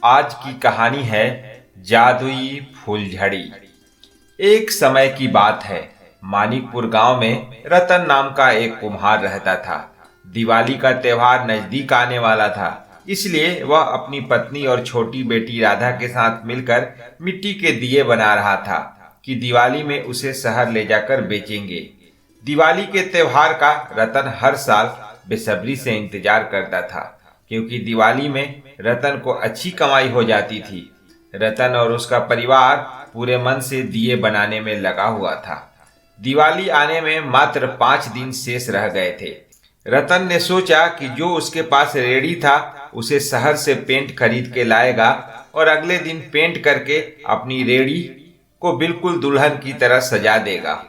आज की कहानी है जादुई फूलझड़ी। एक समय की बात है। मानिकपुर गांव में रतन नाम का एक कुम्हार रहता था। दिवाली का त्योहार नजदीक आने वाला था, इसलिए वह अपनी पत्नी और छोटी बेटी राधा के साथ मिलकर मिट्टी के दिए बना रहा था कि दिवाली में उसे शहर ले जाकर बेचेंगे। दिवाली के त्योहार का रतन हर साल बेसब्री से इंतजार करता था, क्योंकि दिवाली में रतन को अच्छी कमाई हो जाती थी। रतन और उसका परिवार पूरे मन से दिए बनाने में लगा हुआ था। दिवाली आने में मात्र 5 दिन शेष रह गए थे। रतन ने सोचा कि जो उसके पास रेडी था उसे शहर से पेंट खरीद के लाएगा और अगले दिन पेंट करके अपनी रेडी को बिल्कुल दुल्हन की तरह सजा देगा।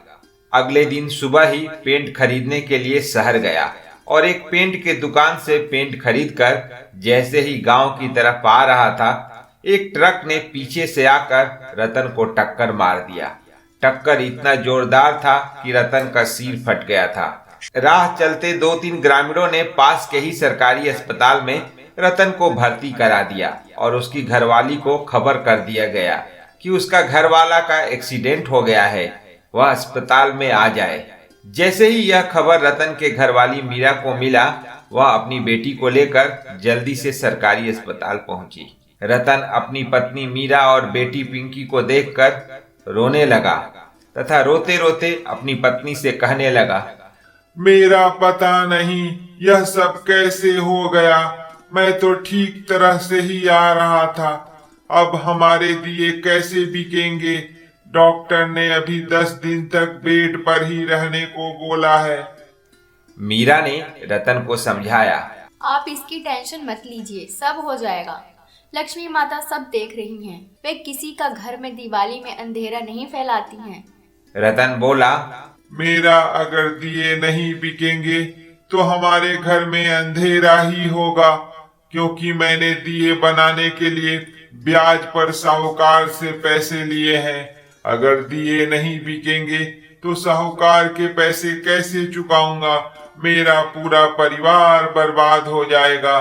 अगले दिन सुबह ही पेंट खरीदने के लिए शहर गया और एक पेंट के दुकान से पेंट खरीदकर जैसे ही गांव की तरफ आ रहा था, एक ट्रक ने पीछे से आकर रतन को टक्कर मार दिया। टक्कर इतना जोरदार था कि रतन का सिर फट गया था। राह चलते 2-3 ग्रामीणों ने पास के ही सरकारी अस्पताल में रतन को भर्ती करा दिया और उसकी घरवाली को खबर कर दिया गया कि उसका घरवाला का एक्सीडेंट हो गया है, वह अस्पताल में आ जाए। जैसे ही यह खबर रतन के घरवाली मीरा को मिला, वह अपनी बेटी को लेकर जल्दी से सरकारी अस्पताल पहुंची। रतन अपनी पत्नी मीरा और बेटी पिंकी को देखकर रोने लगा तथा रोते रोते अपनी पत्नी से कहने लगा, मेरा पता नहीं यह सब कैसे हो गया। मैं तो ठीक तरह से ही आ रहा था। अब हमारे दिए कैसे बिकेंगे? डॉक्टर ने अभी 10 दिन तक बेड पर ही रहने को बोला है। मीरा ने रतन को समझाया, आप इसकी टेंशन मत लीजिए, सब हो जाएगा। लक्ष्मी माता सब देख रही हैं। वे किसी का घर में दिवाली में अंधेरा नहीं फैलाती हैं। रतन बोला, मेरा अगर दिए नहीं बिकेंगे तो हमारे घर में अंधेरा ही होगा, क्योंकि मैंने दिए बनाने के लिए ब्याज पर साहूकार से पैसे लिए हैं। अगर दिए नहीं बिकेंगे तो साहूकार के पैसे कैसे चुकाऊंगा? मेरा पूरा परिवार बर्बाद हो जाएगा।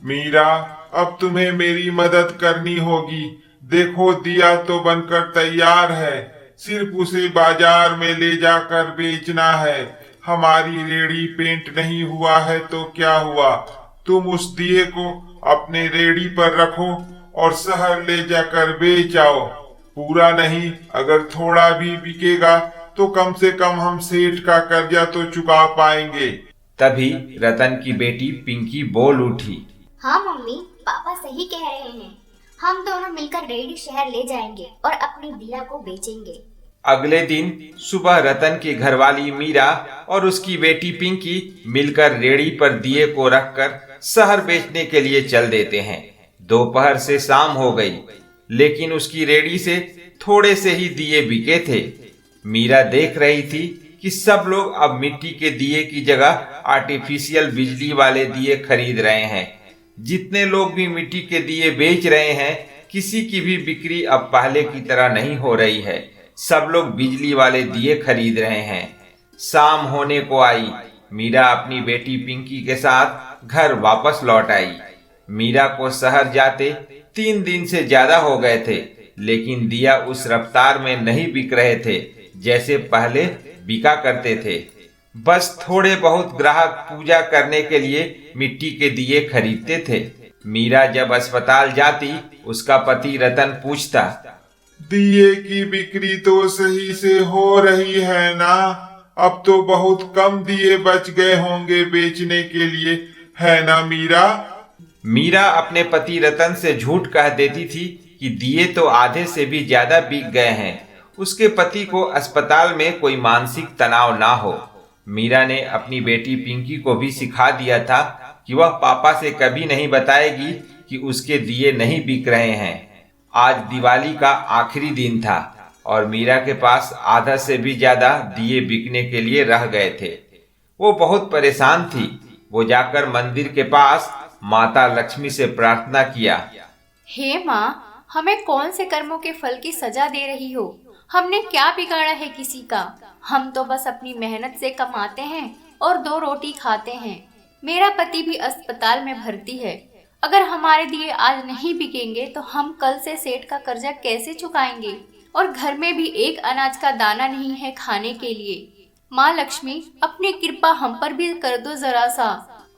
मीरा, अब तुम्हें मेरी मदद करनी होगी। देखो, दिया तो बनकर तैयार है, सिर्फ उसे बाजार में ले जाकर बेचना है। हमारी रेडी पेंट नहीं हुआ है तो क्या हुआ? तुम उस दिए को अपने रेडी पर रखो और शहर ले जाकर बेच आओ। पूरा नहीं, अगर थोड़ा भी बिकेगा तो कम से कम हम सेठ का कर्जा तो चुका पाएंगे। तभी रतन की बेटी पिंकी बोल उठी, हाँ मम्मी, पापा सही कह रहे हैं। हम दोनों मिलकर रेडी शहर ले जाएंगे और अपनी दिया को बेचेंगे। अगले दिन सुबह रतन की घरवाली मीरा और उसकी बेटी पिंकी मिलकर रेड़ी पर दिए को रखकर शहर बेचने के लिए चल देते हैं। दोपहर से शाम हो गई, लेकिन उसकी रेड़ी से थोड़े से ही दिए बिके थे। मीरा देख रही थी कि सब लोग अब मिट्टी के दिए की जगह आर्टिफिशियल बिजली वाले दिए खरीद रहे हैं। जितने लोग भी मिट्टी के दिए बेच रहे हैं, किसी की भी बिक्री अब पहले की तरह नहीं हो रही है। सब लोग बिजली वाले दिए खरीद रहे हैं। शाम होने को आई। मीरा अपनी बेटी पिंकी के साथ घर वापस लौट आई। मीरा को शहर जाते 3 दिन से ज्यादा हो गए थे, लेकिन दिया उस रफ्तार में नहीं बिक रहे थे जैसे पहले बिका करते थे। बस थोड़े बहुत ग्राहक पूजा करने के लिए मिट्टी के दिए खरीदते थे। मीरा जब अस्पताल जाती, उसका पति रतन पूछता, दिए की बिक्री तो सही से हो रही है ना? अब तो बहुत कम दिए बच गए होंगे बेचने के लिए, है ना मीरा? मीरा अपने पति रतन से झूठ कह देती थी कि दिए तो आधे से भी ज्यादा बिक गए हैं। उसके पति को अस्पताल में कोई मानसिक तनाव ना हो। मीरा ने अपनी बेटी पिंकी को भी सिखा दिया था कि वह पापा से कभी नहीं बताएगी कि उसके दिए नहीं बिक रहे हैं। आज दिवाली का आखिरी दिन था और मीरा के पास आधा से भी ज्यादा दिए बिकने के लिए रह गए थे। वो बहुत परेशान थी। वो जाकर मंदिर के पास माता लक्ष्मी से प्रार्थना किया, हे माँ, हमें कौन से कर्मों के फल की सजा दे रही हो? हमने क्या बिगाड़ा है किसी का? हम तो बस अपनी मेहनत से कमाते हैं और 2 रोटी खाते हैं। मेरा पति भी अस्पताल में भर्ती है। अगर हमारे दिए आज नहीं बिकेंगे तो हम कल से सेठ का कर्जा कैसे चुकाएंगे? और घर में भी एक अनाज का दाना नहीं है खाने के लिए। माँ लक्ष्मी, अपनी कृपा हम पर भी कर दो जरा सा।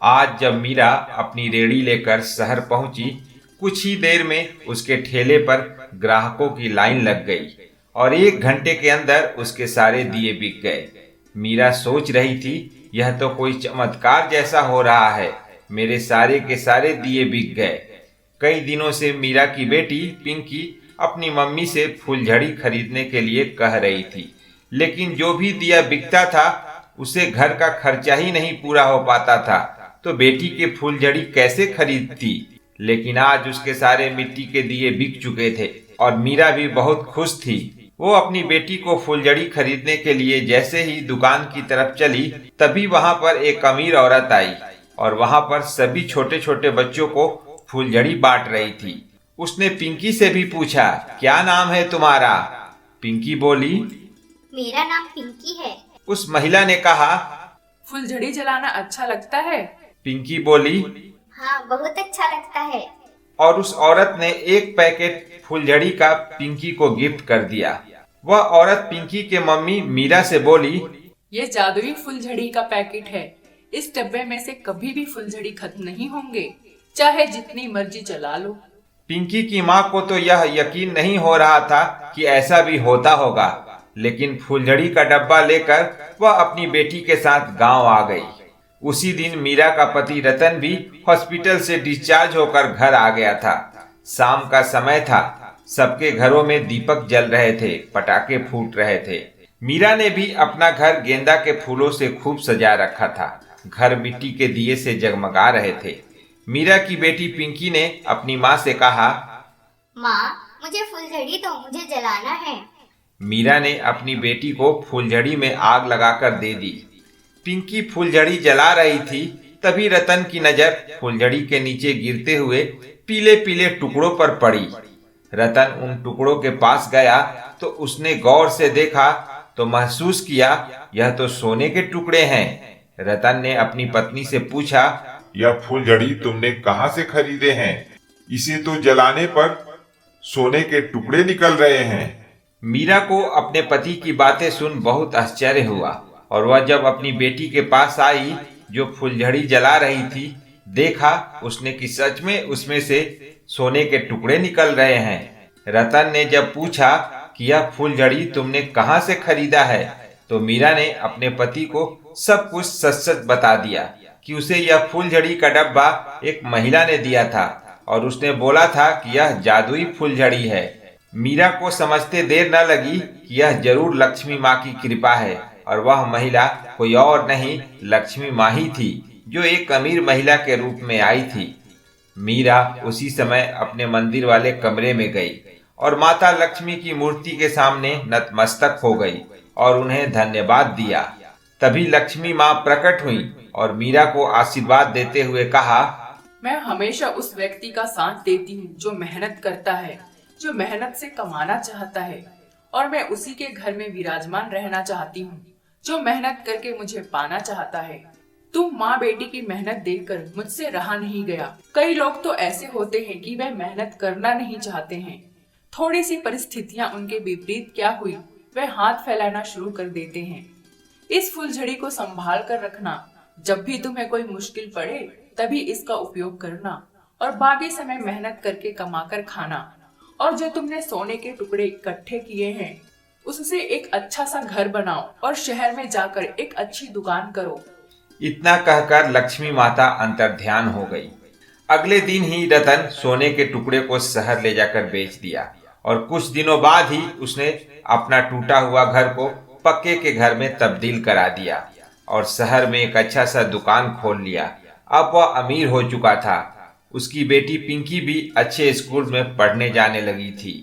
आज जब मीरा अपनी रेड़ी लेकर शहर पहुंची, कुछ ही देर में उसके ठेले पर ग्राहकों की लाइन लग गई और 1 घंटे के अंदर उसके सारे दिए बिक गए। मीरा सोच रही थी, यह तो कोई चमत्कार जैसा हो रहा है, मेरे सारे के सारे दिए बिक गए। कई दिनों से मीरा की बेटी पिंकी अपनी मम्मी से फुलझड़ी खरीदने के लिए कह रही थी, लेकिन जो भी दिया बिकता था उसे घर का खर्चा ही नहीं पूरा हो पाता था, तो बेटी के फुलझड़ी कैसे खरीदती। लेकिन आज उसके सारे मिट्टी के दिए बिक चुके थे और मीरा भी बहुत खुश थी। वो अपनी बेटी को फुलझड़ी खरीदने के लिए जैसे ही दुकान की तरफ चली, तभी वहां पर एक अमीर औरत आई और वहां पर सभी छोटे छोटे बच्चों को फुलझड़ी बांट रही थी। उसने पिंकी से भी पूछा, क्या नाम है तुम्हारा? पिंकी बोली, मेरा नाम पिंकी है। उस महिला ने कहा, फुलझड़ी जलाना अच्छा लगता है? पिंकी बोली, हाँ, बहुत अच्छा लगता है। और उस औरत ने 1 पैकेट फुलझड़ी का पिंकी को गिफ्ट कर दिया। वह औरत पिंकी के मम्मी मीरा से बोली, ये जादुई फुलझड़ी का पैकेट है। इस डब्बे में से कभी भी फुलझड़ी खत्म नहीं होंगे, चाहे जितनी मर्जी चला लो। पिंकी की माँ को तो यह यकीन नहीं हो रहा था कि ऐसा भी होता होगा, लेकिन फुलझड़ी का डब्बा लेकर वह अपनी बेटी के साथ गांव आ गई। उसी दिन मीरा का पति रतन भी हॉस्पिटल से डिस्चार्ज होकर घर आ गया था। शाम का समय था, सबके घरों में दीपक जल रहे थे, पटाखे फूट रहे थे। मीरा ने भी अपना घर गेंदा के फूलों से खूब सजा रखा था। घर मिट्टी के दिए से जगमगा रहे थे। मीरा की बेटी पिंकी ने अपनी माँ से कहा, माँ, मुझे फुलझड़ी दो, मुझे जलाना है। मीरा ने अपनी बेटी को फुलझड़ी में आग लगाकर दे दी। पिंकी फुलझड़ी जला रही थी, तभी रतन की नजर फुलझड़ी के नीचे गिरते हुए पीले पीले टुकड़ों पर पड़ी। रतन उन टुकड़ों के पास गया तो उसने गौर से देखा तो महसूस किया, यह तो सोने के टुकड़े हैं। रतन ने अपनी पत्नी से पूछा, यह फुलझड़ी तुमने कहाँ से खरीदे हैं? इसे तो जलाने पर सोने के टुकड़े निकल रहे हैं। मीरा को अपने पति की बातें सुन बहुत आश्चर्य हुआ और वह जब अपनी बेटी के पास आई जो फुलझड़ी जला रही थी, देखा उसने कि सच में उसमें से सोने के टुकड़े निकल रहे हैं। रतन ने जब पूछा कि यह फुलझड़ी तुमने कहाँ से खरीदा है, तो मीरा ने अपने पति को सब कुछ सच सच बता दिया कि उसे यह फुलझड़ी का डब्बा एक महिला ने दिया था और उसने बोला था कि यह जादुई फुलझड़ी है। मीरा को समझते देर न लगी कि यह जरूर लक्ष्मी माँ की कृपा है और वह महिला कोई और नहीं, लक्ष्मी माँ ही थी, जो एक अमीर महिला के रूप में आई थी। मीरा उसी समय अपने मंदिर वाले कमरे में गई और माता लक्ष्मी की मूर्ति के सामने नतमस्तक हो गई और उन्हें धन्यवाद दिया। तभी लक्ष्मी माँ प्रकट हुई और मीरा को आशीर्वाद देते हुए कहा, मैं हमेशा उस व्यक्ति का साथ देती हूँ जो मेहनत करता है, जो मेहनत से कमाना चाहता है, और मैं उसी के घर में विराजमान रहना चाहती हूँ जो मेहनत करके मुझे पाना चाहता है। तुम माँ बेटी की मेहनत देखकर मुझसे रहा नहीं गया। कई लोग तो ऐसे होते हैं कि वे मेहनत करना नहीं चाहते हैं, थोड़ी सी परिस्थितियाँ उनके विपरीत क्या हुई, वे हाथ फैलाना शुरू कर देते हैं। इस फुलझड़ी को संभाल कर रखना, जब भी तुम्हें कोई मुश्किल पड़े तभी इसका उपयोग करना और बाकी समय मेहनत करके कमाकर खाना। और जो तुमने सोने के टुकड़े इकट्ठे किए हैं उससे एक अच्छा सा घर बनाओ और शहर में जाकर एक अच्छी दुकान करो। इतना कहकर लक्ष्मी माता अंतर्ध्यान हो गई। अगले दिन ही रतन सोने के टुकड़े को शहर ले जाकर बेच दिया और कुछ दिनों बाद ही उसने अपना टूटा हुआ घर को पक्के के घर में तब्दील करा दिया और शहर में एक अच्छा सा दुकान खोल लिया। अब वह अमीर हो चुका था। उसकी बेटी पिंकी भी अच्छे स्कूल में पढ़ने जाने लगी थी।